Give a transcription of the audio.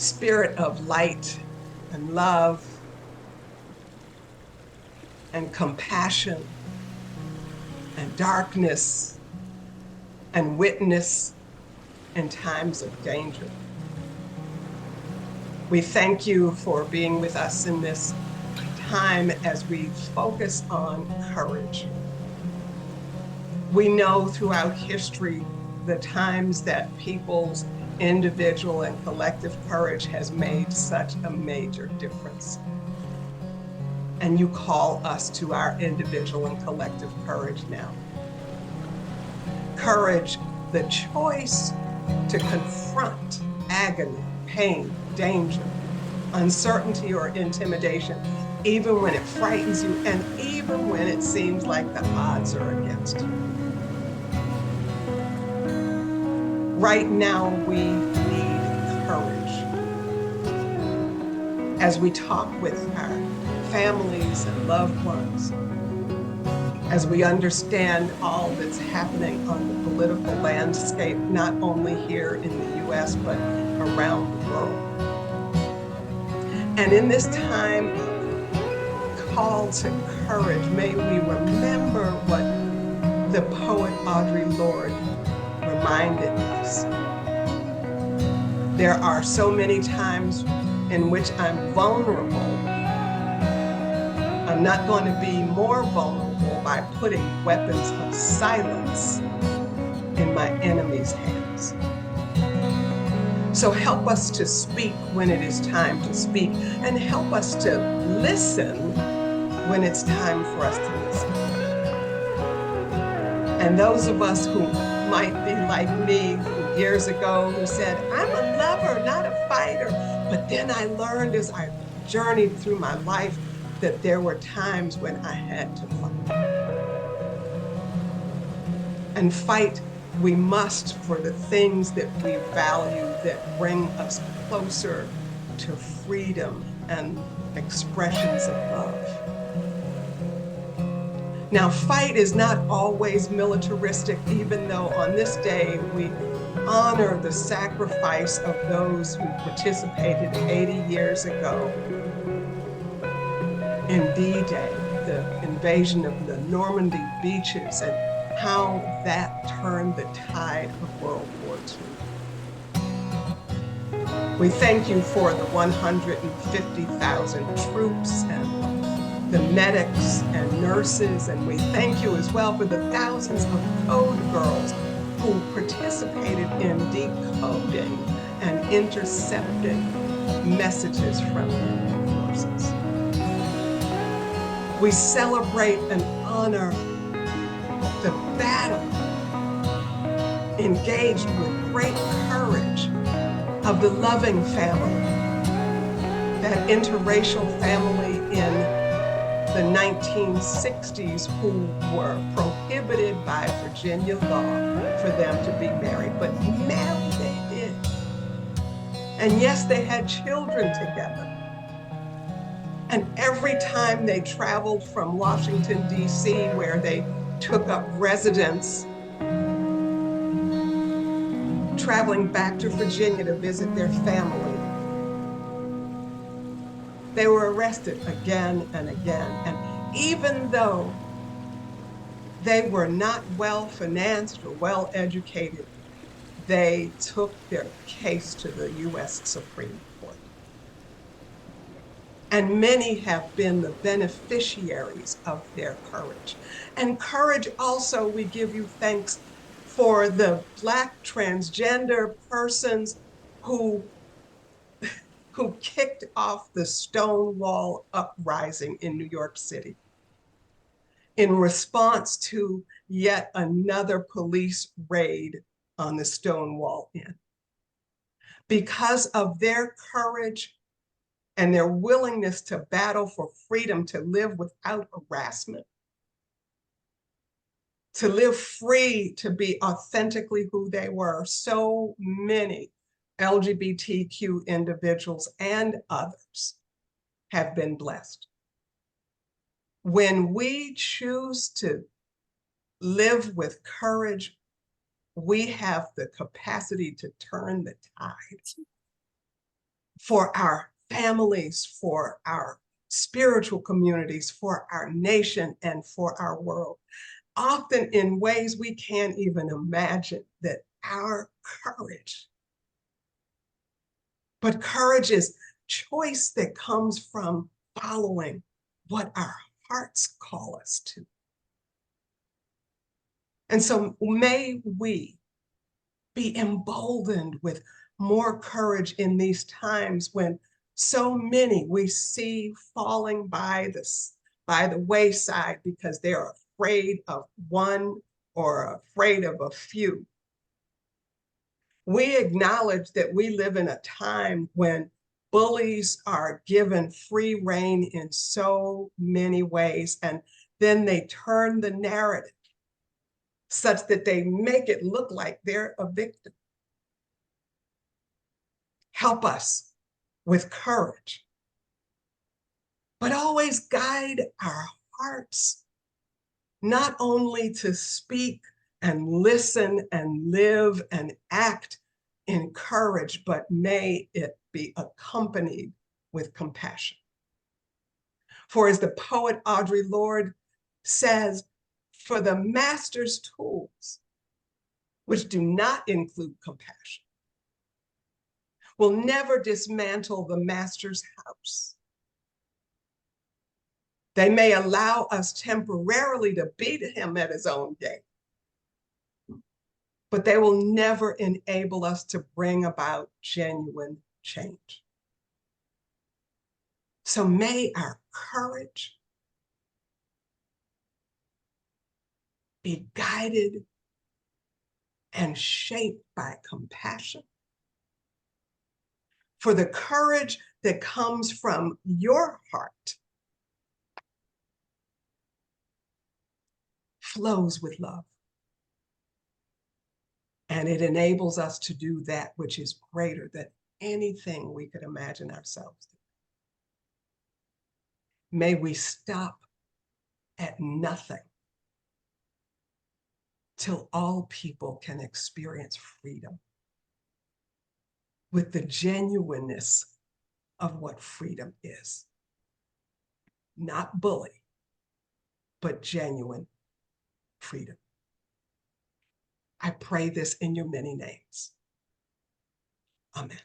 spirit of light and love and compassion and darkness and witness in times of danger. We thank you for being with us in this time as we focus on courage. We know throughout history the times that people's individual and collective courage has made such a major difference. And you call us to our individual and collective courage now. Courage, the choice to confront agony, pain, danger, uncertainty, or intimidation, even when it frightens you and even when it seems like the odds are against you. Right now, we need courage. As we talk with our families and loved ones, as we understand all that's happening on the political landscape, not only here in the US, but around the world. And in this time of call to courage, may we remember what the poet Audre Lorde reminded us. There are so many times in which I'm vulnerable. I'm not going to be more vulnerable by putting weapons of silence in my enemy's hands. So help us to speak when it is time to speak, and help us to listen when it's time for us to listen. And those of us who might be like me years ago who said, I'm a lover, not a fighter. But then I learned as I journeyed through my life that there were times when I had to fight. And fight we must for the things that we value that bring us closer to freedom and expressions of love. Now, fight is not always militaristic, even though on this day we honor the sacrifice of those who participated 80 years ago in D-Day, the invasion of the Normandy beaches, and how that turned the tide of World War II. We thank you for the 150,000 troops and the medics and nurses, and we thank you as well for the thousands of code girls who participated in decoding and intercepting messages from enemy forces. We celebrate and honor the battle engaged with great courage of the loving family, that interracial family in the 1960s who were prohibited by Virginia law for them to be married, but married they did. And yes, they had children together. And every time they traveled from Washington, D.C., where they took up residence, traveling back to Virginia to visit their family, they were arrested again and again. And even though they were not well financed or well educated, they took their case to the US Supreme Court. And many have been the beneficiaries of their courage. And courage also, we give you thanks for the Black transgender persons who kicked off the Stonewall uprising in New York City in response to yet another police raid on the Stonewall Inn. Because of their courage and their willingness to battle for freedom, to live without harassment, to live free, to be authentically who they were, so many LGBTQ individuals and others have been blessed. When we choose to live with courage, we have the capacity to turn the tide. for our families, for our spiritual communities, for our nation, and for our world, often in ways we can't even imagine, that our courage, but courage is choice that comes from following what our hearts call us to. And so may we be emboldened with more courage in these times when so many we see falling by the wayside because they're afraid of one or afraid of a few. We acknowledge that we live in a time when bullies are given free rein in so many ways, and then they turn the narrative such that they make it look like they're a victim. Help us with courage, but always guide our hearts, not only to speak and listen and live and act in courage, but may it be accompanied with compassion. For as the poet Audre Lorde says, for the master's tools, which do not include compassion, will never dismantle the master's house. They may allow us temporarily to beat him at his own game, but they will never enable us to bring about genuine change. So may our courage be guided and shaped by compassion. For the courage that comes from your heart flows with love. And it enables us to do that which is greater than anything we could imagine ourselves doing. May we stop at nothing till all people can experience freedom with the genuineness of what freedom is. Not bully, but genuine freedom. I pray this in your many names. Amen.